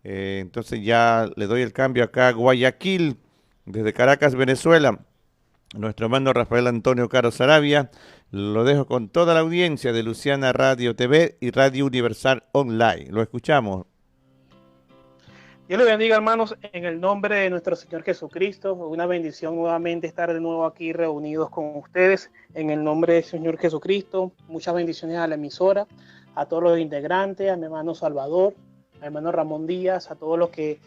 Entonces ya le doy el cambio acá a Guayaquil, desde Caracas, Venezuela. Nuestro hermano Rafael Antonio Caro Sarabia. Lo dejo con toda la audiencia de Luciana Radio TV y Radio Universal Online. Lo escuchamos. Dios le bendiga, hermanos, en el nombre de nuestro Señor Jesucristo. Una bendición nuevamente estar de nuevo aquí reunidos con ustedes en el nombre del Señor Jesucristo. Muchas bendiciones a la emisora, a todos los integrantes, a mi hermano Salvador, a mi hermano Ramón Díaz, a todos los que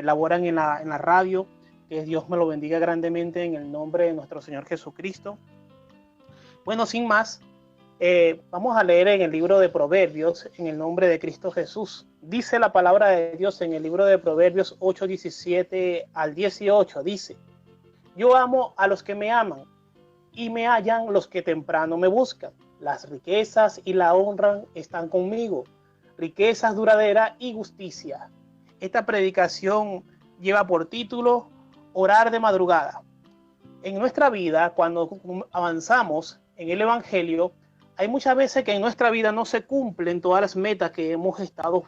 laboran en la radio. Que Dios me lo bendiga grandemente en el nombre de nuestro Señor Jesucristo. Bueno, sin más, vamos a leer en el libro de Proverbios, en el nombre de Cristo Jesús. Dice la palabra de Dios en el libro de Proverbios 8:17 al 18. Dice: Yo amo a los que me aman, y me hallan los que temprano me buscan. Las riquezas y la honra están conmigo, riquezas duraderas y justicia. Esta predicación lleva por título Orar de madrugada. En nuestra vida, cuando avanzamos en el Evangelio, hay muchas veces que en nuestra vida no se cumplen todas las metas que hemos estado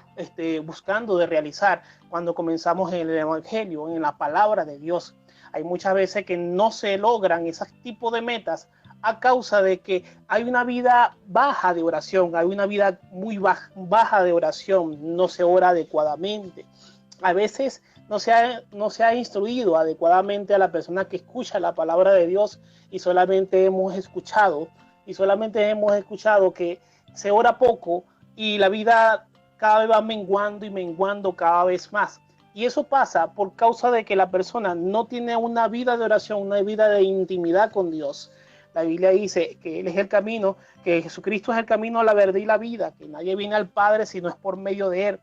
buscando de realizar cuando comenzamos en el Evangelio, en la palabra de Dios. Hay muchas veces que no se logran ese tipo de metas a causa de que hay una vida baja de oración, hay una vida muy baja de oración, no se ora adecuadamente. A veces no se ha instruido adecuadamente a la persona que escucha la palabra de Dios y solamente hemos escuchado que se ora poco y la vida cada vez va menguando y menguando cada vez más. Y eso pasa por causa de que la persona no tiene una vida de oración, una vida de intimidad con Dios. La Biblia dice que Él es el camino, que Jesucristo es el camino, la verdad y la vida, que nadie viene al Padre si no es por medio de Él.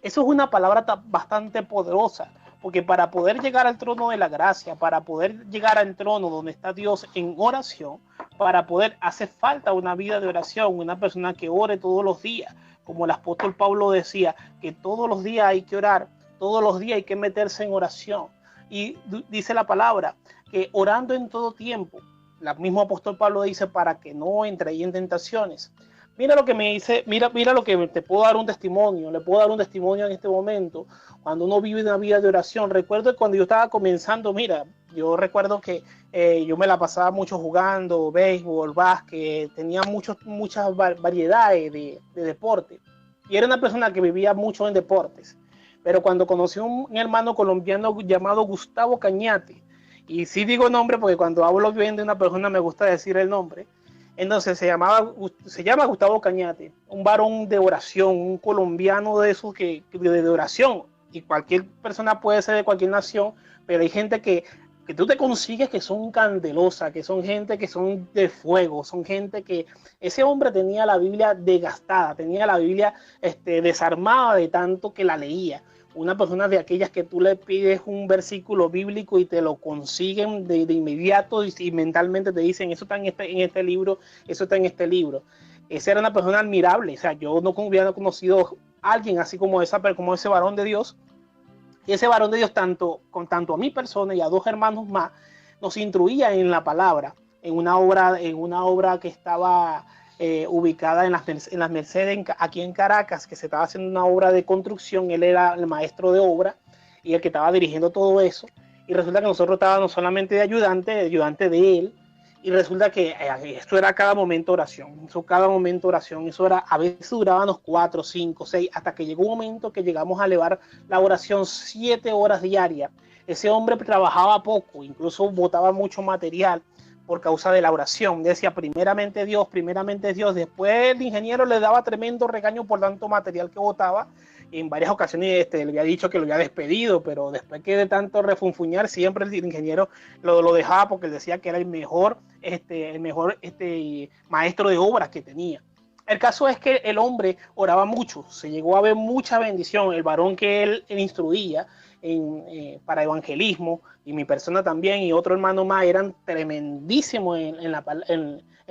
Eso es una palabra bastante poderosa, porque para poder llegar al trono de la gracia, para poder llegar al trono donde está Dios en oración, para poder hace falta una vida de oración, una persona que ore todos los días, como el apóstol Pablo decía, que todos los días hay que orar, todos los días hay que meterse en oración. Y dice la palabra, que orando en todo tiempo, el mismo apóstol Pablo dice, para que no entre ahí en tentaciones. Mira lo que me dice, mira lo que te puedo dar un testimonio, le puedo dar un testimonio en este momento, cuando uno vive una vida de oración. Recuerdo que cuando yo estaba comenzando, yo recuerdo que yo me la pasaba mucho jugando béisbol, básquet, tenía muchas variedades de deporte, y era una persona que vivía mucho en deportes, pero cuando conocí a un hermano colombiano llamado Gustavo Cañate, y sí digo nombre porque cuando hablo bien de una persona me gusta decir el nombre. Entonces se llama Gustavo Cañate, un varón de oración, un colombiano de esos de oración. Y cualquier persona puede ser de cualquier nación, pero hay gente que tú te consigues que son candelosas, que son gente que son de fuego, son gente que... Ese hombre tenía la Biblia desgastada, tenía la Biblia desarmada de tanto que la leía. Una persona de aquellas que tú le pides un versículo bíblico y te lo consiguen de inmediato y mentalmente te dicen, eso está en este libro, eso está en este libro. Esa era una persona admirable, o sea, yo no hubiera conocido a alguien así como ese varón de Dios. Y ese varón de Dios, tanto a mi persona y a dos hermanos más, nos instruía en la palabra, en una obra que estaba ubicada en las Mercedes, aquí en Caracas, que se estaba haciendo una obra de construcción. Él era el maestro de obra y el que estaba dirigiendo todo eso. Y resulta que nosotros estábamos solamente de ayudante de él. Y resulta que esto era cada momento oración, eso era, a veces durábamos 4, 5, 6, hasta que llegó un momento que llegamos a elevar la oración 7 horas diarias. Ese hombre trabajaba poco, incluso botaba mucho material por causa de la oración. Decía primeramente Dios, después el ingeniero le daba tremendo regaño por tanto material que botaba. En varias ocasiones le había dicho que lo había despedido, pero después que de tanto refunfuñar, siempre el ingeniero lo dejaba porque él decía que era el mejor maestro de obras que tenía. El caso es que el hombre oraba mucho, se llegó a ver mucha bendición. El varón que él instruía para evangelismo, y mi persona también, y otro hermano más, eran tremendísimos en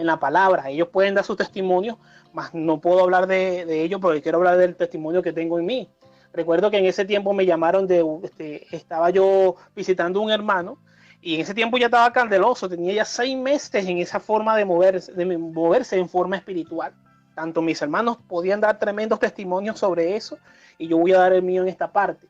la palabra. Ellos pueden dar su testimonio, mas no puedo hablar de ellos porque quiero hablar del testimonio que tengo en mí. Recuerdo que en ese tiempo me llamaron estaba yo visitando un hermano, y en ese tiempo ya estaba candeloso, tenía ya 6 meses en esa forma de moverse en forma espiritual. tanto mis hermanos podían dar tremendos testimonios sobre eso, y yo voy a dar el mío en esta parte.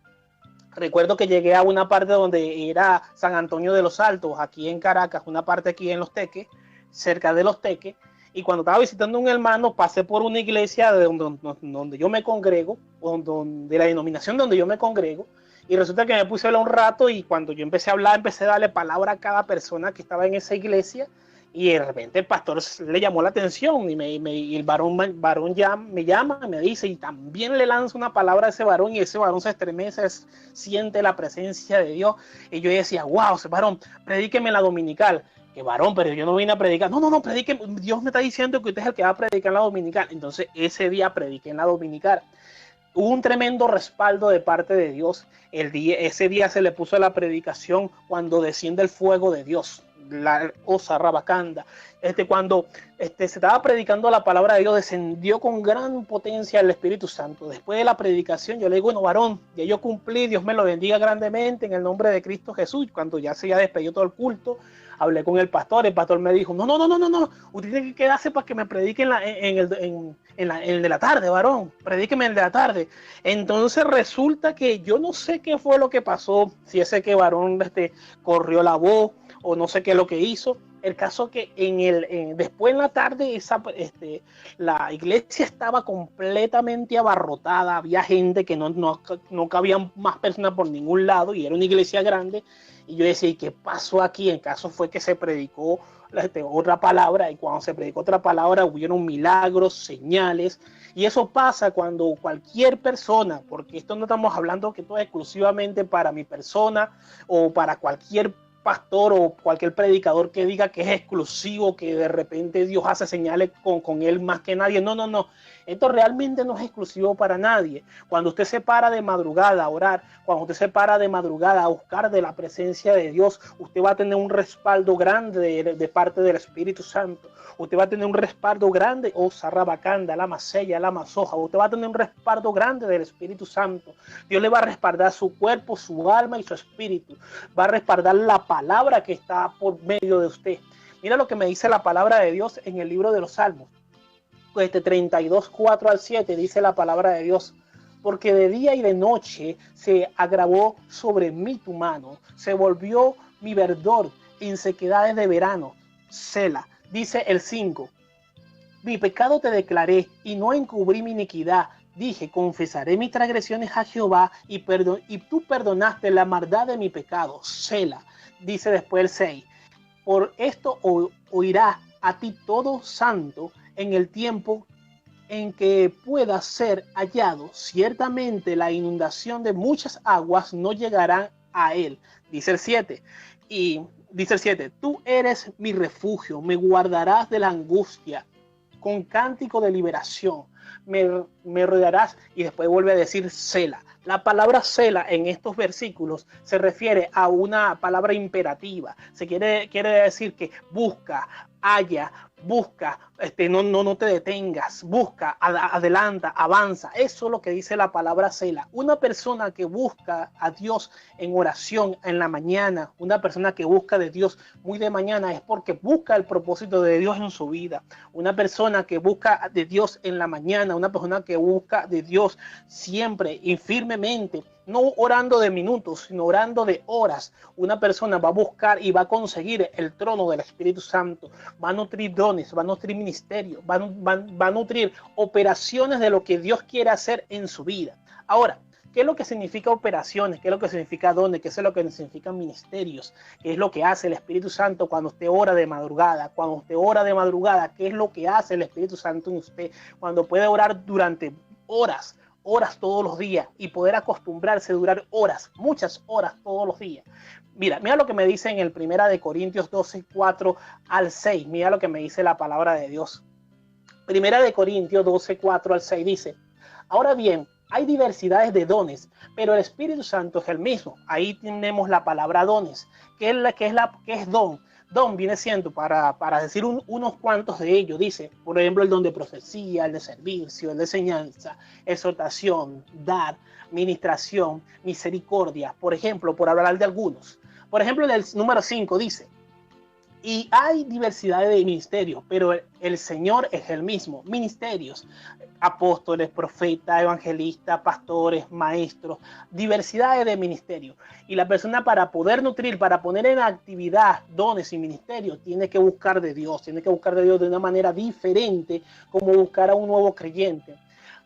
Recuerdo que llegué a una parte donde era San Antonio de los Altos, aquí en Caracas, una parte aquí en Los Teques, cerca de Los Teques, y cuando estaba visitando a un hermano, pasé por una iglesia donde yo me congrego, de la denominación donde yo me congrego, y resulta que me puse a hablar un rato, y cuando yo empecé a hablar, empecé a darle palabra a cada persona que estaba en esa iglesia, y de repente el pastor le llamó la atención, y el varón ya me llama, me dice, y también le lanza una palabra a ese varón, y ese varón se estremece, siente la presencia de Dios, y yo decía, wow, ese varón, predíqueme la dominical. Que varón, pero yo no vine a predicar. No, predique. Dios me está diciendo que usted es el que va a predicar en la dominical. Entonces, ese día prediqué en la dominical. Hubo un tremendo respaldo de parte de Dios. Ese día se le puso la predicación cuando desciende el fuego de Dios. La osa rabacanda. Cuando se estaba predicando la palabra de Dios, descendió con gran potencia el Espíritu Santo. Después de la predicación, yo le digo, bueno, varón, ya yo cumplí, Dios me lo bendiga grandemente en el nombre de Cristo Jesús. Cuando ya se había despedido todo el culto, hablé con el pastor me dijo, no, usted tiene que quedarse para que me predique en el de la tarde, varón, predíqueme el de la tarde. Entonces resulta que yo no sé qué fue lo que pasó, si ese que varón corrió la voz, o no sé qué es lo que hizo. El caso que después en la tarde la iglesia estaba completamente abarrotada, había gente que no cabían más personas por ningún lado, y era una iglesia grande, y yo decía, ¿y qué pasó aquí? En caso fue que se predicó otra palabra, y cuando se predicó otra palabra hubieron milagros, señales, y eso pasa cuando cualquier persona, porque esto no estamos hablando que todo es exclusivamente para mi persona, o para cualquier pastor o cualquier predicador que diga que es exclusivo, que de repente Dios hace señales con él más que nadie. No. Esto realmente no es exclusivo para nadie. Cuando usted se para de madrugada a orar, cuando usted se para de madrugada a buscar de la presencia de Dios, usted va a tener un respaldo grande de parte del Espíritu Santo. Usted va a tener un respaldo grande, sarrabacanda, la masella, la masoja. Usted va a tener un respaldo grande del Espíritu Santo. Dios le va a respaldar su cuerpo, su alma y su espíritu. Va a respaldar la palabra que está por medio de usted. Mira lo que me dice la palabra de Dios en el libro de los Salmos. 32, 4 al 7 dice la palabra de Dios. Porque de día y de noche se agravó sobre mí tu mano. Se volvió mi verdor en sequedades de verano. Sela. Dice el 5. Mi pecado te declaré y no encubrí mi iniquidad. Dije, confesaré mis transgresiones a Jehová y tú perdonaste la maldad de mi pecado. Sela. Dice después el 6. Por esto oirá a ti todo santo en el tiempo en que pueda ser hallado. Ciertamente la inundación de muchas aguas no llegarán a él. Dice el 7. Y dice el 7. Tú eres mi refugio, me guardarás de la angustia. Con cántico de liberación me rodearás. Y después vuelve a decir Sela. La palabra Sela en estos versículos se refiere a una palabra imperativa. Quiere decir que busca, halla, busca, no te detengas, busca, adelanta, avanza. Eso es lo que dice la palabra Sela. Una persona que busca a Dios en oración en la mañana, una persona que busca de Dios muy de mañana, es porque busca el propósito de Dios en su vida. Una persona que busca de Dios en la mañana, una persona que busca de Dios siempre y firmemente, no orando de minutos, sino orando de horas. Una persona va a buscar y va a conseguir el trono del Espíritu Santo, va a nutrir dones, va a nutrir ministerios, va a nutrir operaciones de lo que Dios quiere hacer en su vida. Ahora, ¿qué es lo que significa operaciones? ¿Qué es lo que significa dones? ¿Qué es lo que significan ministerios? ¿Qué es lo que hace el Espíritu Santo cuando usted ora de madrugada? Cuando usted ora de madrugada, ¿qué es lo que hace el Espíritu Santo en usted? Cuando puede orar durante horas todos los días y poder acostumbrarse a durar horas, muchas horas todos los días. Mira lo que me dice en el 1 de Corintios 12, 4 al 6. Mira lo que me dice la palabra de Dios. 1 de Corintios 12, 4 al 6 dice, ahora bien, hay diversidades de dones, pero el Espíritu Santo es el mismo. Ahí tenemos la palabra dones. ¿Qué es don? Don viene siendo, para decir unos cuantos de ellos, dice, por ejemplo, el don de profecía, el de servicio, el de enseñanza, exhortación, dar, ministración, misericordia, por ejemplo, por hablar de algunos. Por ejemplo, en el número 5 dice, Y hay diversidad de ministerios, pero el Señor es el mismo. Ministerios, apóstoles, profetas, evangelistas, pastores, maestros, diversidades de ministerios. Y la persona, para poder nutrir, para poner en actividad dones y ministerios, tiene que buscar de Dios de una manera diferente, como buscar a un nuevo creyente.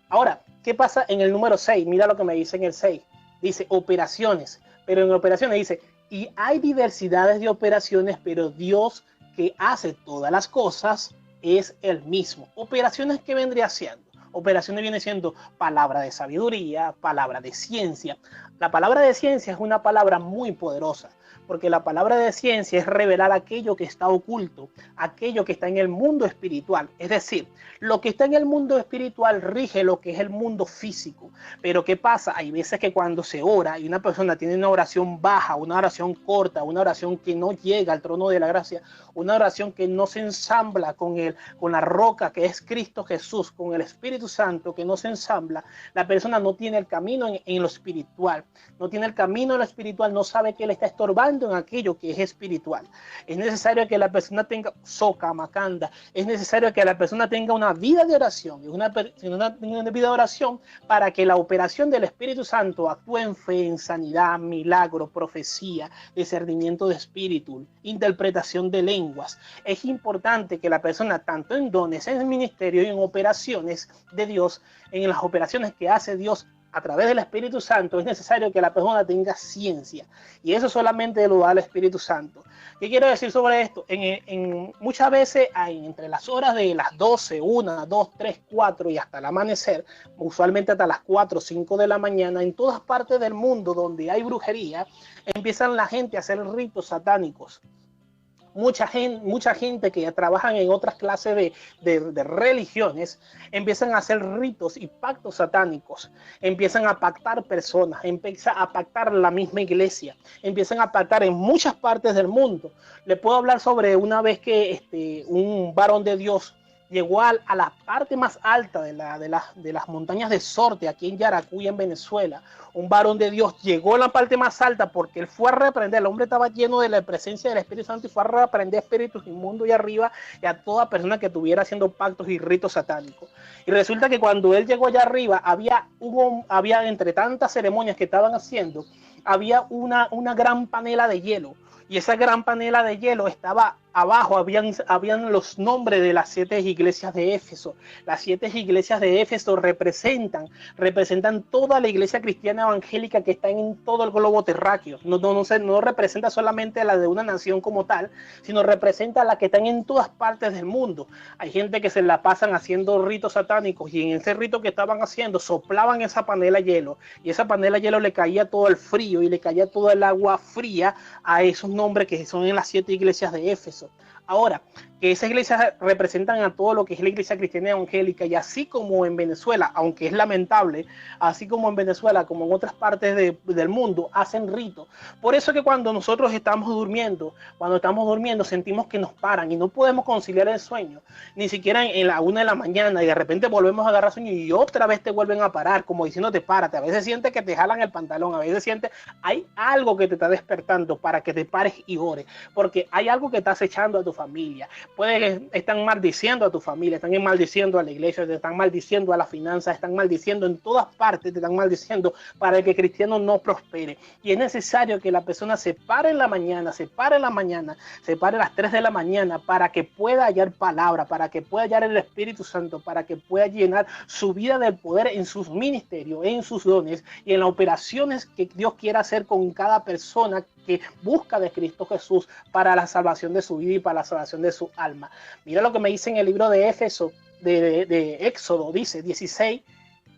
Ahora, ¿qué pasa en el número 6? Mira lo que me dice en el 6. Dice operaciones, pero en operaciones dice, y hay diversidades de operaciones, pero Dios que hace todas las cosas es el mismo. Operaciones, ¿qué vendría haciendo? Operaciones viene siendo palabra de sabiduría, palabra de ciencia. La palabra de ciencia es una palabra muy poderosa, porque la palabra de ciencia es revelar aquello que está oculto, aquello que está en el mundo espiritual. Es decir, lo que está en el mundo espiritual rige lo que es el mundo físico. Pero ¿qué pasa? Hay veces que cuando se ora y una persona tiene una oración baja, una oración corta, una oración que no llega al trono de la gracia, una oración que no se ensambla con la roca que es Cristo Jesús, con el Espíritu Santo que no se ensambla, la persona no tiene el camino en lo espiritual, no tiene el camino en lo espiritual, no sabe que le está estorbando en aquello que es espiritual. Es necesario que la persona tenga soca, macanda, es necesario que la persona tenga una vida de oración, una vida de oración para que la operación del Espíritu Santo actúe en fe, en sanidad, milagro, profecía, discernimiento de espíritu, interpretación de lenguas. Es importante que la persona, tanto en dones, en ministerio y en operaciones de Dios, en las operaciones que hace Dios a través del Espíritu Santo, es necesario que la persona tenga ciencia, y eso solamente lo da el Espíritu Santo. ¿Qué quiero decir sobre esto? Muchas veces entre las horas de las 12, 1, 2, 3, 4 y hasta el amanecer, usualmente hasta las 4 o 5 de la mañana, en todas partes del mundo donde hay brujería, empiezan la gente a hacer ritos satánicos. Mucha gente que trabajan en otras clases de religiones empiezan a hacer ritos y pactos satánicos, empiezan a pactar personas, empiezan a pactar la misma iglesia, empiezan a pactar en muchas partes del mundo. Le puedo hablar sobre una vez que un varón de Dios llegó a la parte más alta de las montañas de Sorte, aquí en Yaracuy, en Venezuela. Un varón de Dios llegó a la parte más alta porque él fue a reprender, el hombre estaba lleno de la presencia del Espíritu Santo y fue a reprender espíritus inmundos y arriba y a toda persona que estuviera haciendo pactos y ritos satánicos. Y resulta que cuando él llegó allá arriba, había entre tantas ceremonias que estaban haciendo, había una gran panela de hielo. Y esa gran panela de hielo estaba abajo, habían los nombres de las 7 iglesias de Éfeso. Las 7 iglesias de Éfeso representan toda la iglesia cristiana evangélica que está en todo el globo terráqueo. No representa solamente la de una nación como tal, sino representa la que están en todas partes del mundo. Hay gente que se la pasan haciendo ritos satánicos, y en ese rito que estaban haciendo soplaban esa panela de hielo, y esa panela de hielo le caía todo el frío y le caía todo el agua fría a esos nombres que son en las 7 iglesias de Éfeso. Ahora, que esas iglesias representan a todo lo que es la iglesia cristiana evangélica, y así como en Venezuela, aunque es lamentable, así como en Venezuela, como en otras partes del mundo, hacen ritos. Por eso que cuando nosotros estamos durmiendo, sentimos que nos paran y no podemos conciliar el sueño, ni siquiera en la 1 de la mañana, y de repente volvemos a agarrar sueño y otra vez te vuelven a parar, como diciéndote párate. A veces sientes que te jalan el pantalón, a veces sientes hay algo que te está despertando para que te pares y ores, porque hay algo que estás echando a tu familia. Puede que están maldiciendo a tu familia, están maldiciendo a la iglesia, te están maldiciendo a las finanzas, están maldiciendo en todas partes, te están maldiciendo para que el cristiano no prospere. Y es necesario que la persona se pare en la mañana, se pare a las 3 de la mañana, para que pueda hallar palabra, para que pueda hallar el Espíritu Santo, para que pueda llenar su vida del poder en sus ministerios, en sus dones y en las operaciones que Dios quiera hacer con cada persona que busca de Cristo Jesús para la salvación de su vida y para la salvación de su alma. Mira lo que me dice en el libro de Éfeso, de Éxodo, dice 16,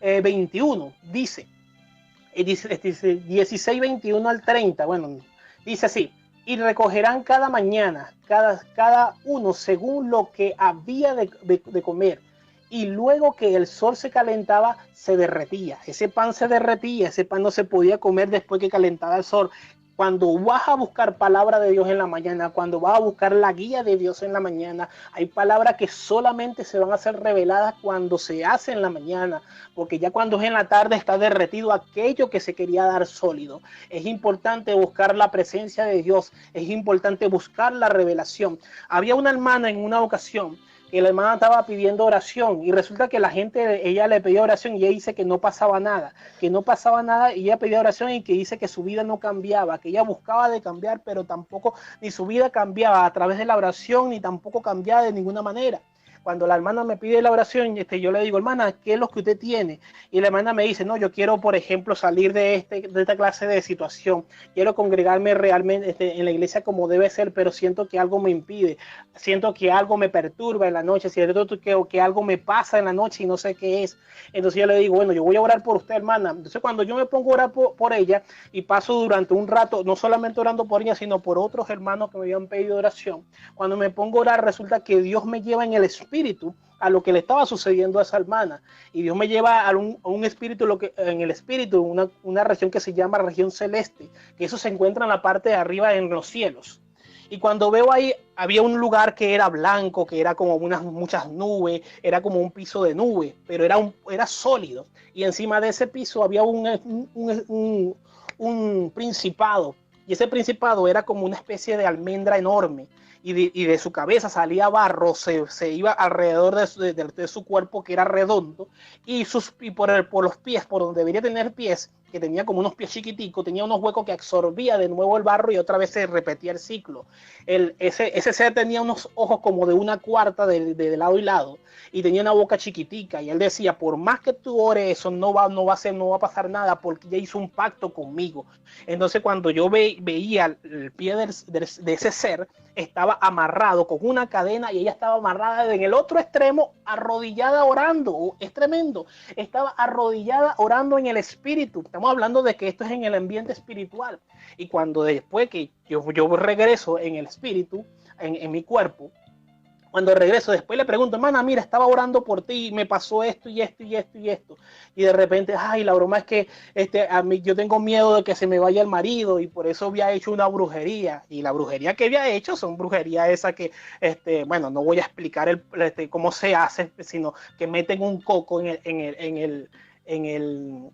21, dice 16, 21 al 30, bueno, dice así: y recogerán cada mañana, cada uno según lo que había de comer, y luego que el sol se calentaba, se derretía. Ese pan se derretía, ese pan no se podía comer después que calentaba el sol. Cuando vas a buscar palabra de Dios en la mañana, cuando vas a buscar la guía de Dios en la mañana, hay palabras que solamente se van a ser reveladas cuando se hace en la mañana, porque ya cuando es en la tarde está derretido aquello que se quería dar sólido. Es importante buscar la presencia de Dios, es importante buscar la revelación. Había una hermana en una ocasión que la hermana estaba pidiendo oración y resulta que la gente, ella le pedía oración y ella dice que no pasaba nada, y ella pedía oración y que dice que su vida no cambiaba, que ella buscaba de cambiar, pero tampoco, ni su vida cambiaba a través de la oración, ni tampoco cambiaba de ninguna manera. Cuando la hermana me pide la oración, yo le digo, hermana, ¿qué es lo que usted tiene? Y la hermana me dice, no, yo quiero, por ejemplo, salir de esta clase de situación. Quiero congregarme realmente en la iglesia como debe ser, pero siento que algo me impide. Siento que algo me perturba en la noche. Siento que algo me pasa en la noche y no sé qué es. Entonces yo le digo, bueno, yo voy a orar por usted, hermana. Entonces cuando yo me pongo a orar por ella y paso durante un rato, no solamente orando por ella, sino por otros hermanos que me habían pedido oración, cuando me pongo a orar resulta que Dios me lleva en el espíritu a lo que le estaba sucediendo a esa hermana, y Dios me lleva a un espíritu, en el espíritu, una región que se llama región celeste, que eso se encuentra en la parte de arriba en los cielos. Y cuando veo ahí, había un lugar que era blanco, que era como muchas nubes, era como un piso de nubes, pero era sólido. Y encima de ese piso había un principado. Y ese principado era como una especie de almendra enorme. Y de su cabeza salía barro, se iba alrededor de su cuerpo, que era redondo, y por los pies, por donde debería tener pies, que tenía como unos pies chiquiticos, tenía unos huecos que absorbía de nuevo el barro y otra vez se repetía el ciclo. Ese ser tenía unos ojos como de una cuarta de lado y lado, y tenía una boca chiquitica, y él decía, por más que tú ores, eso no va a pasar nada, porque ya hizo un pacto conmigo. Entonces cuando yo veía el pie de ese ser, estaba amarrado con una cadena y ella estaba amarrada en el otro extremo, arrodillada orando. Es tremendo. Estaba arrodillada orando en el espíritu. Estamos hablando de que esto es en el ambiente espiritual. Y cuando después que yo regreso en el espíritu, en mi cuerpo, cuando regreso, después le pregunto, hermana, mira, estaba orando por ti y me pasó esto y esto y esto y esto. Y de repente, ay, la broma es que a mí, yo tengo miedo de que se me vaya el marido y por eso había hecho una brujería. Y la brujería que había hecho son brujerías esas que, bueno, no voy a explicar cómo se hace, sino que meten un coco en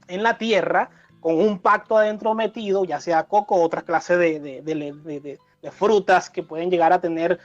la tierra con un pacto adentro metido, ya sea coco o otras clases de frutas que pueden llegar a tener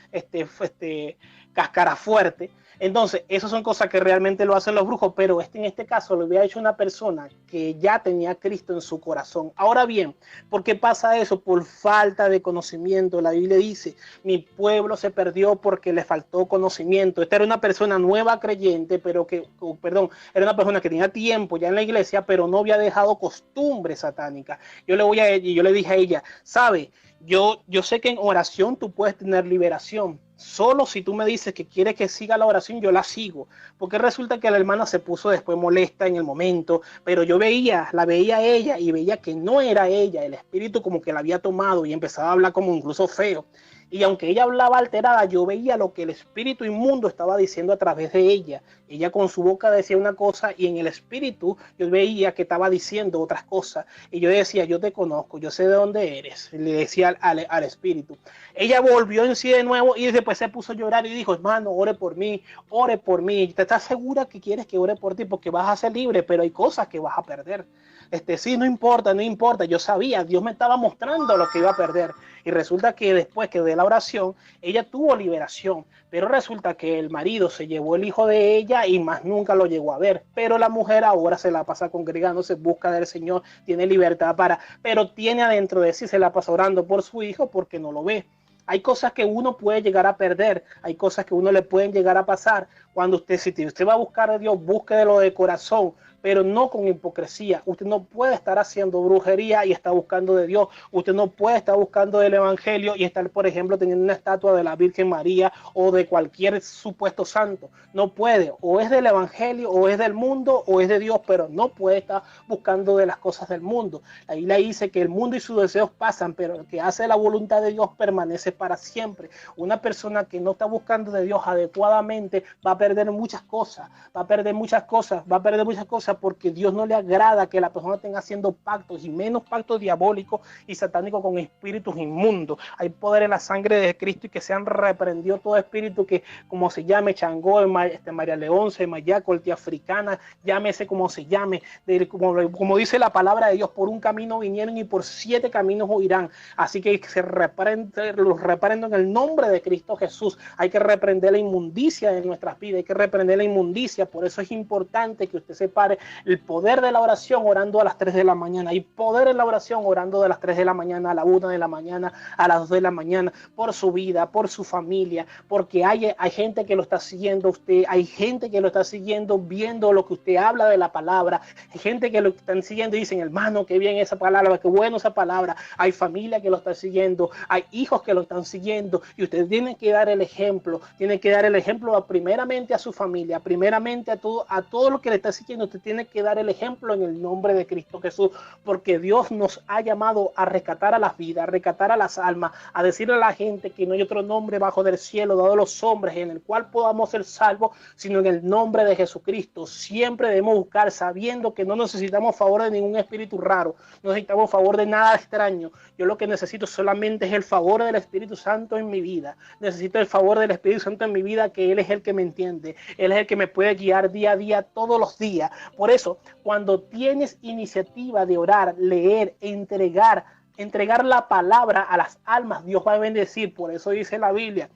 cáscara fuerte. Entonces, esas son cosas que realmente lo hacen los brujos, pero en este caso lo había hecho una persona que ya tenía a Cristo en su corazón. Ahora bien, ¿por qué pasa eso? Por falta de conocimiento. La Biblia dice, mi pueblo se perdió porque le faltó conocimiento. Esta era una persona nueva creyente, pero era una persona que tenía tiempo ya en la iglesia, pero no había dejado costumbres satánicas. Yo le dije a ella, ¿sabe? Yo sé que en oración tú puedes tener liberación. Solo si tú me dices que quieres que siga la oración, yo la sigo. Porque resulta que la hermana se puso después molesta en el momento, pero yo la veía a ella y veía que no era ella. El espíritu como que la había tomado y empezaba a hablar como incluso feo. Y aunque ella hablaba alterada, yo veía lo que el espíritu inmundo estaba diciendo a través de ella. Ella con su boca decía una cosa y en el espíritu yo veía que estaba diciendo otras cosas. Y yo decía, yo te conozco, yo sé de dónde eres. Le decía al espíritu. Ella volvió en sí de nuevo y después se puso a llorar y dijo, hermano, ore por mí, ore por mí. ¿Te estás segura que quieres que ore por ti? Porque vas a ser libre, pero hay cosas que vas a perder. Sí, no importa, no importa. Yo sabía, Dios me estaba mostrando lo que iba a perder. Y resulta que después que de la oración, ella tuvo liberación. Pero resulta que el marido se llevó el hijo de ella y más nunca lo llegó a ver. Pero la mujer ahora se la pasa congregándose, busca del Señor, tiene libertad pero tiene adentro de sí, se la pasa orando por su hijo porque no lo ve. Hay cosas que uno puede llegar a perder, hay cosas que uno le pueden llegar a pasar. Si usted va a buscar a Dios, búsquelo de corazón, pero no con hipocresía. Usted no puede estar haciendo brujería y estar buscando de Dios. Usted no puede estar buscando del Evangelio y estar, por ejemplo, teniendo una estatua de la Virgen María o de cualquier supuesto santo. No puede. O es del Evangelio, o es del mundo, o es de Dios, pero no puede estar buscando de las cosas del mundo. La Biblia dice que el mundo y sus deseos pasan, pero el que hace la voluntad de Dios permanece para siempre. Una persona que no está buscando de Dios adecuadamente va a perder muchas cosas, causa porque Dios no le agrada que la persona tenga haciendo pactos, y menos pactos diabólicos y satánicos con espíritus inmundos. Hay poder en la sangre de Cristo y que sean reprendido todo espíritu que, como se llame, Changó, María Leonce, Mayaco, tía africana, llámese como se llame, como dice la palabra de Dios, por un camino vinieron y por 7 caminos huirán. Así que los reprendo en el nombre de Cristo Jesús. Hay que reprender la inmundicia de nuestras vidas, hay que reprender la inmundicia. Por eso es importante que usted separe el poder de la oración orando a las 3 de la mañana. Hay poder en la oración orando de las 3 de la mañana a la 1 de la mañana, a las 2 de la mañana, por su vida, por su familia, porque hay gente que lo está siguiendo a usted, hay gente que lo está siguiendo viendo lo que usted habla de la palabra, hay gente que lo están siguiendo y dicen, hermano, qué bien esa palabra, qué bueno esa palabra. Hay familia que lo está siguiendo, hay hijos que lo están siguiendo, y usted tiene que dar el ejemplo, tiene que dar el ejemplo primeramente a su familia, primeramente a todo lo que le está siguiendo. Usted tiene que dar el ejemplo en el nombre de Cristo Jesús, porque Dios nos ha llamado a rescatar a las vidas, a rescatar a las almas, a decirle a la gente que no hay otro nombre bajo del cielo dado a los hombres en el cual podamos ser salvos, sino en el nombre de Jesucristo. Siempre debemos buscar sabiendo que no necesitamos favor de ningún espíritu raro, no necesitamos favor de nada extraño. Yo lo que necesito solamente es el favor del Espíritu Santo en mi vida. Necesito el favor del Espíritu Santo en mi vida, que Él es el que me entiende, Él es el que me puede guiar día a día, todos los días. Por eso, cuando tienes iniciativa de orar, leer, entregar la palabra a las almas, Dios va a bendecir. Por eso dice la Biblia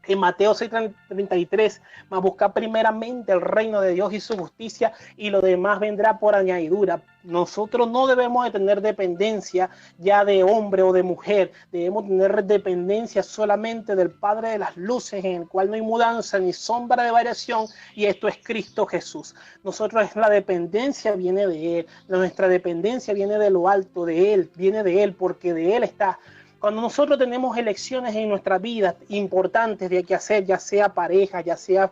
en Mateo 6:33, mas buscar primeramente el reino de Dios y su justicia, y lo demás vendrá por añadidura. Nosotros no debemos de tener dependencia ya de hombre o de mujer, debemos tener dependencia solamente del Padre de las luces, en el cual no hay mudanza ni sombra de variación, y esto es Cristo Jesús. Nosotros, la dependencia viene de Él, nuestra dependencia viene de lo alto, de Él, viene de Él, porque de Él está. Cuando nosotros tenemos elecciones en nuestra vida importantes de qué hacer, ya sea pareja, ya sea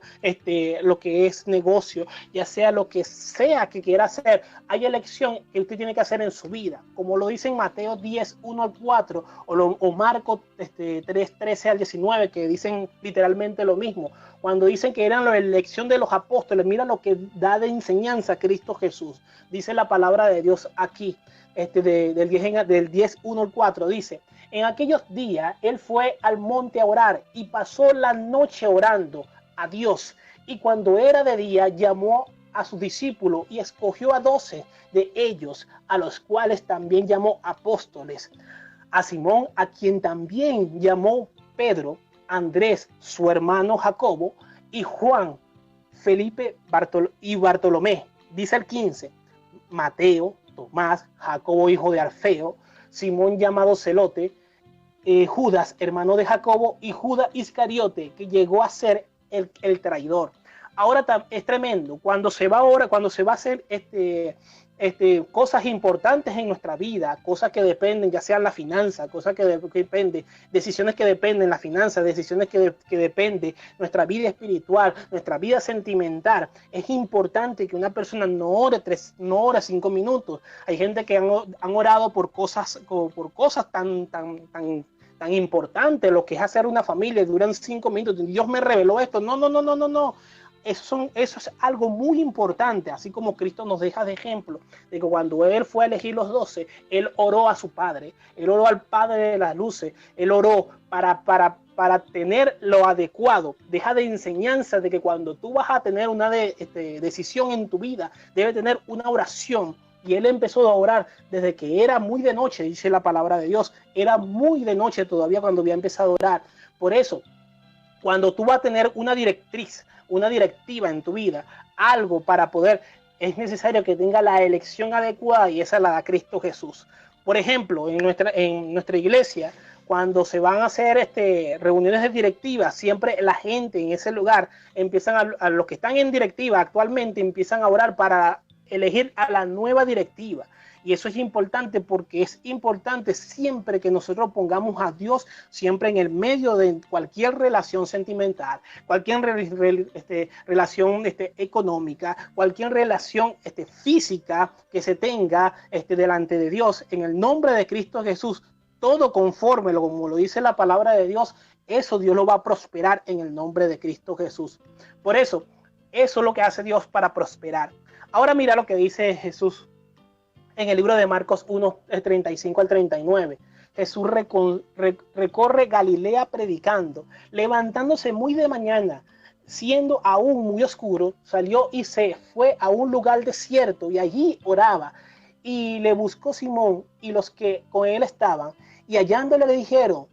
lo que es negocio, ya sea lo que sea que quiera hacer, hay elección que usted tiene que hacer en su vida, como lo dice en Mateo 10, 1 al 4, o Marcos 3, 13 al 19, que dicen literalmente lo mismo. Cuando dicen que eran la elección de los apóstoles, mira lo que da de enseñanza Cristo Jesús. Dice la palabra de Dios aquí, del 10, 1 al 4, dice: en aquellos días él fue al monte a orar y pasó la noche orando a Dios. Y cuando era de día, llamó a sus discípulos y escogió a 12 de ellos, a los cuales también llamó apóstoles. A Simón, a quien también llamó Pedro, Andrés, su hermano Jacobo, y Juan, Felipe y Bartolomé. Dice el 15, Mateo, Tomás, Jacobo, hijo de Alfeo, Simón llamado Celote, Judas, hermano de Jacobo, y Judas Iscariote, que llegó a ser el traidor. Ahora es tremendo, cuando se va a hacer cosas importantes en nuestra vida, cosas que dependen, ya sean la finanza, cosas que dependen, decisiones que dependen la finanza, decisiones que dependen nuestra vida espiritual, nuestra vida sentimental. Es importante que una persona no ore 5 minutos. Hay gente que han orado por cosas tan importantes, lo que es hacer una familia, duran 5 minutos. Dios me reveló esto. No. Eso es algo muy importante, así como Cristo nos deja de ejemplo, de que cuando Él fue a elegir los 12, Él oró a su Padre, Él oró al Padre de las luces, Él oró para tener lo adecuado. Deja de enseñanza de que cuando tú vas a tener una decisión en tu vida, debe tener una oración. Y Él empezó a orar desde que era muy de noche, dice la palabra de Dios, era muy de noche todavía cuando había empezado a orar. Por eso, cuando tú vas a tener una directiva en tu vida, algo para poder, es necesario que tenga la elección adecuada, y esa la da Cristo Jesús. Por ejemplo, en nuestra iglesia, cuando se van a hacer reuniones de directiva, siempre la gente en ese lugar empiezan a los que están en directiva actualmente empiezan a orar para elegir a la nueva directiva. Y eso es importante, porque es importante siempre que nosotros pongamos a Dios siempre en el medio de cualquier relación sentimental, cualquier relación económica, cualquier relación física que se tenga delante de Dios. En el nombre de Cristo Jesús, todo conforme, como lo dice la palabra de Dios, eso Dios lo va a prosperar en el nombre de Cristo Jesús. Por eso es lo que hace Dios para prosperar. Ahora mira lo que dice Jesús en el libro de Marcos 1, 35 al 39. Jesús recorre Galilea predicando, levantándose muy de mañana, siendo aún muy oscuro, salió y se fue a un lugar desierto y allí oraba. Y le buscó Simón y los que con él estaban, y hallándole le dijeron,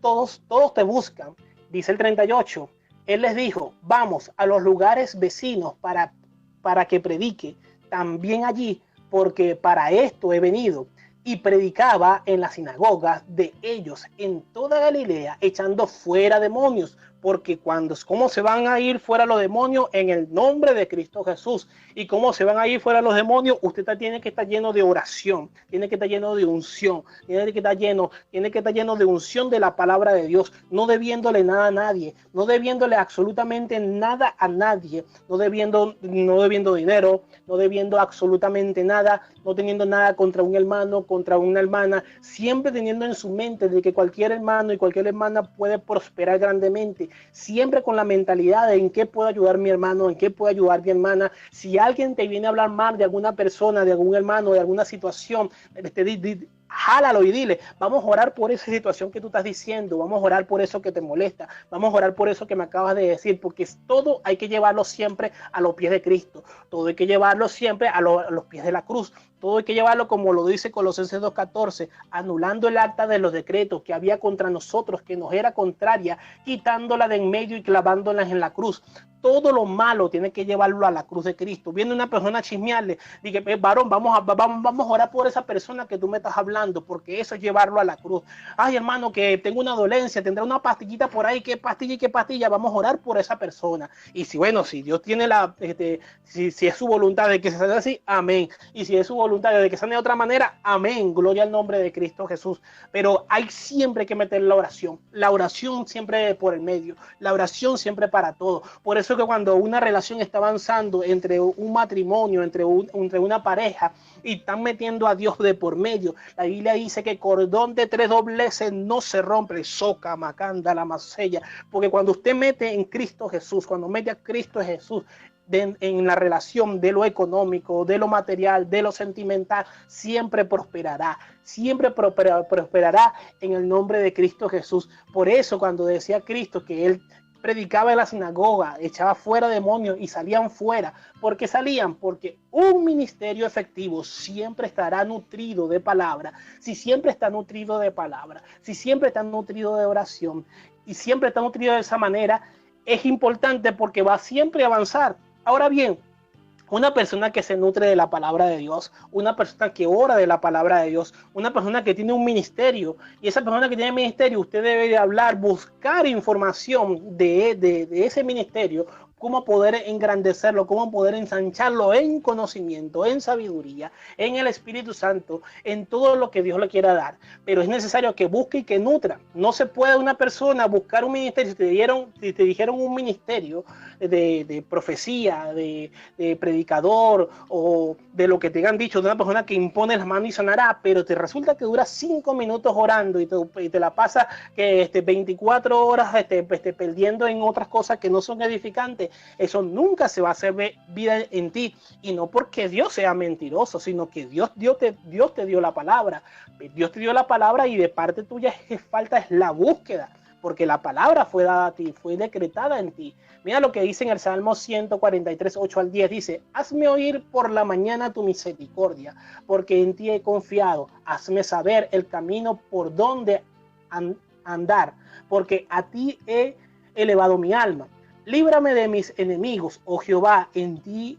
todos te buscan. Dice el 38, él les dijo, vamos a los lugares vecinos para que predique también allí, porque para esto he venido. Y predicaba en las sinagogas de ellos en toda Galilea, echando fuera demonios, porque ¿cómo se van a ir fuera los demonios? En el nombre de Cristo Jesús. ¿Y cómo se van a ir fuera los demonios? Usted tiene que estar lleno de oración, tiene que estar lleno de unción, tiene que estar lleno de unción de la palabra de Dios, no debiéndole nada a nadie, no debiéndole absolutamente nada a nadie, no debiendo dinero, no debiendo absolutamente nada, no teniendo nada contra un hermano, contra una hermana, siempre teniendo en su mente de que cualquier hermano y cualquier hermana puede prosperar grandemente, siempre con la mentalidad de en qué puedo ayudar mi hermano, en qué puedo ayudar mi hermana. Si alguien te viene a hablar mal de alguna persona, de algún hermano, de alguna situación, jálalo y dile, vamos a orar por esa situación que tú estás diciendo, vamos a orar por eso que te molesta, vamos a orar por eso que me acabas de decir, porque todo hay que llevarlo siempre a los pies de Cristo, todo hay que llevarlo siempre a los pies de la cruz, todo hay que llevarlo como lo dice Colosenses 2:14, anulando el acta de los decretos que había contra nosotros, que nos era contraria, quitándola de en medio y clavándolas en la cruz. Todo lo malo tiene que llevarlo a la cruz de Cristo. Viene una persona a chismearle, dije, varón, vamos a orar por esa persona que tú me estás hablando, porque eso es llevarlo a la cruz. Ay, hermano, que tengo una dolencia, tendrá una pastillita por ahí, qué pastilla y qué pastilla, vamos a orar por esa persona. Y si Dios tiene si es su voluntad de que se sane así, amén. Y si es su voluntad de que sane de otra manera, amén. Gloria al nombre de Cristo Jesús. Pero hay siempre que meter la oración siempre por el medio, la oración siempre para todo. Por eso que cuando una relación está avanzando entre un matrimonio, entre una pareja, y están metiendo a Dios de por medio, la Biblia dice que cordón de 3 dobleces no se rompe, soca, macanda, la masella, porque cuando usted mete en Cristo Jesús, cuando mete a Cristo Jesús en la relación de lo económico, de lo material, de lo sentimental, siempre prosperará en el nombre de Cristo Jesús. Por eso cuando decía Cristo que él predicaba en la sinagoga, echaba fuera demonios y salían fuera. ¿Por qué salían? Porque un ministerio efectivo siempre estará nutrido de palabra. Si siempre está nutrido de palabra, si siempre está nutrido de oración y siempre está nutrido de esa manera, es importante porque va siempre a avanzar. Ahora bien, una persona que se nutre de la palabra de Dios, una persona que ora de la palabra de Dios, una persona que tiene un ministerio, y esa persona que tiene ministerio, usted debe de hablar, buscar información de ese ministerio, cómo poder engrandecerlo, cómo poder ensancharlo en conocimiento, en sabiduría, en el Espíritu Santo, en todo lo que Dios le quiera dar. Pero es necesario que busque y que nutra. No se puede una persona buscar un ministerio. Si te dijeron un ministerio de profecía, de predicador o de lo que te han dicho, de una persona que impone las manos y sanará, pero te resulta que dura 5 minutos orando y te la pasa que 24 horas perdiendo en otras cosas que no son edificantes, eso nunca se va a hacer vida en ti, y no porque Dios sea mentiroso, sino que Dios te dio la palabra, Dios te dio la palabra y de parte tuya falta es la búsqueda, porque la palabra fue dada a ti, fue decretada en ti. Mira lo que dice en el Salmo 143, 8 al 10, dice, hazme oír por la mañana tu misericordia, porque en ti he confiado, hazme saber el camino por donde andar, porque a ti he elevado mi alma. Líbrame de mis enemigos, oh Jehová, en ti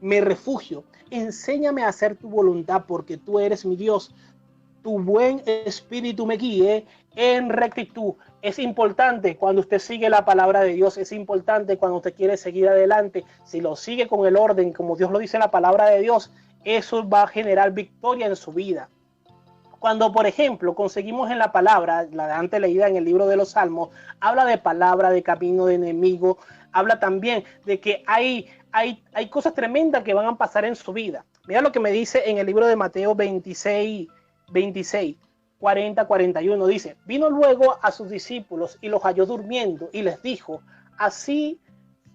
me refugio. Enséñame a hacer tu voluntad, porque tú eres mi Dios. Tu buen espíritu me guíe en rectitud. Es importante cuando usted sigue la palabra de Dios, es importante cuando usted quiere seguir adelante, si lo sigue con el orden, como Dios lo dice en la palabra de Dios, eso va a generar victoria en su vida. Cuando, por ejemplo, conseguimos en la palabra, la de antes leída en el libro de los Salmos, habla de palabra, de camino, de enemigo, habla también de que hay cosas tremendas que van a pasar en su vida. Mira lo que me dice en el libro de Mateo 26, 40, 41, dice, vino luego a sus discípulos y los halló durmiendo y les dijo, así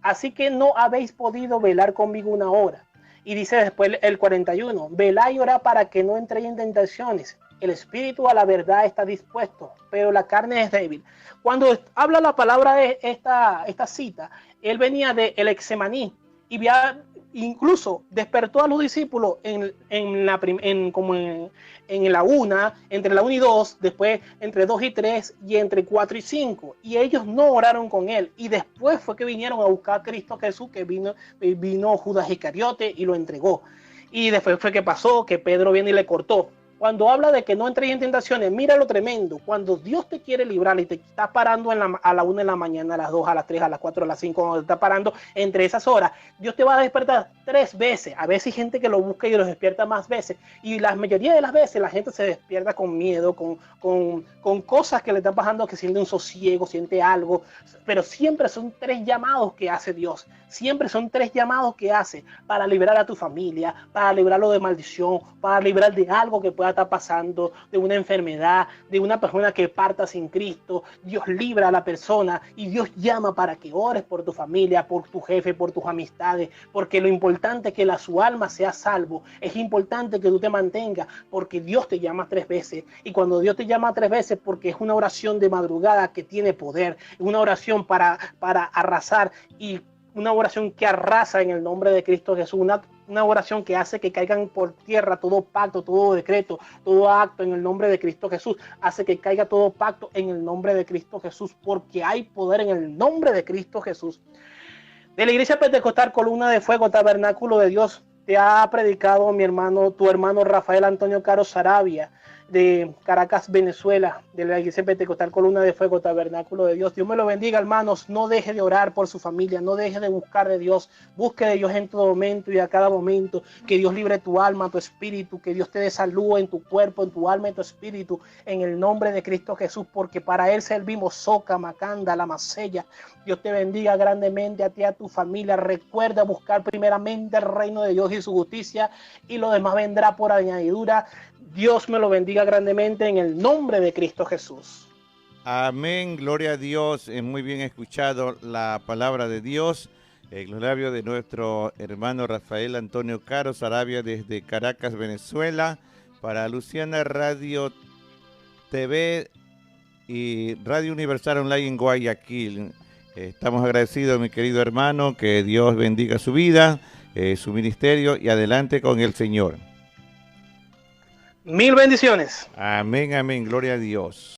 así que no habéis podido velar conmigo una hora. Y dice después el 41, velá y orá para que no entréis en tentaciones. El espíritu a la verdad está dispuesto, pero la carne es débil. Cuando habla la palabra de esta cita, él venía de el Exemaní y incluso despertó a los discípulos en la una, entre la 1 y 2, después entre 2 y 3 y entre 4 y 5. Y ellos no oraron con él. Y después fue que vinieron a buscar a Cristo Jesús, que vino Judas Iscariote y lo entregó. Y después fue que pasó, que Pedro viene y le cortó. Cuando habla de que no entres en tentaciones, mira lo tremendo. Cuando Dios te quiere librar y te está parando a la 1 de la mañana, a las 2, a las 3, a las 4, a las 5, cuando te está parando entre esas horas, Dios te va a despertar 3 veces. A veces hay gente que lo busca y lo despierta más veces. Y la mayoría de las veces la gente se despierta con miedo, con cosas que le están pasando, que siente un sosiego, siente algo. Pero siempre son 3 llamados que hace Dios. Siempre son 3 llamados que hace para liberar a tu familia, para librarlo de maldición, para librar de algo que pueda estar pasando, de una enfermedad, de una persona que parta sin Cristo. Dios libra a la persona y Dios llama para que ores por tu familia, por tu jefe, por tus amistades, porque lo importante es que su alma sea salvo. Es importante que tú te mantengas, porque Dios te llama 3 veces. Y cuando Dios te llama 3 veces, porque es una oración de madrugada que tiene poder, una oración para arrasar, y una oración que arrasa en el nombre de Cristo Jesús, una oración que hace que caigan por tierra todo pacto, todo decreto, todo acto en el nombre de Cristo Jesús, hace que caiga todo pacto en el nombre de Cristo Jesús, porque hay poder en el nombre de Cristo Jesús. De la Iglesia Pentecostal Columna de Fuego, Tabernáculo de Dios, te ha predicado tu hermano Rafael Antonio Caro Saravia, de Caracas, Venezuela, de la Iglesia Pentecostal Columna de Fuego, Tabernáculo de Dios. Dios me lo bendiga, hermanos. No deje de orar por su familia, no deje de buscar de Dios. Busque de Dios en todo momento y a cada momento. Que Dios libre tu alma, tu espíritu, que Dios te dé salud en tu cuerpo, en tu alma, en tu espíritu, en el nombre de Cristo Jesús, porque para Él servimos. Soca, Macanda, La Masella. Dios te bendiga grandemente a ti y a tu familia. Recuerda buscar primeramente el reino de Dios y su justicia, y lo demás vendrá por añadidura. Dios me lo bendiga grandemente en el nombre de Cristo Jesús. Amén, gloria a Dios. Muy bien escuchado la palabra de Dios en los labios de nuestro hermano Rafael Antonio Caro Saravia desde Caracas, Venezuela, para Luciana Radio TV y Radio Universal Online en Guayaquil. Estamos agradecidos, mi querido hermano, que Dios bendiga su vida, su ministerio, y adelante con el Señor. Mil bendiciones. Amén, amén, gloria a Dios.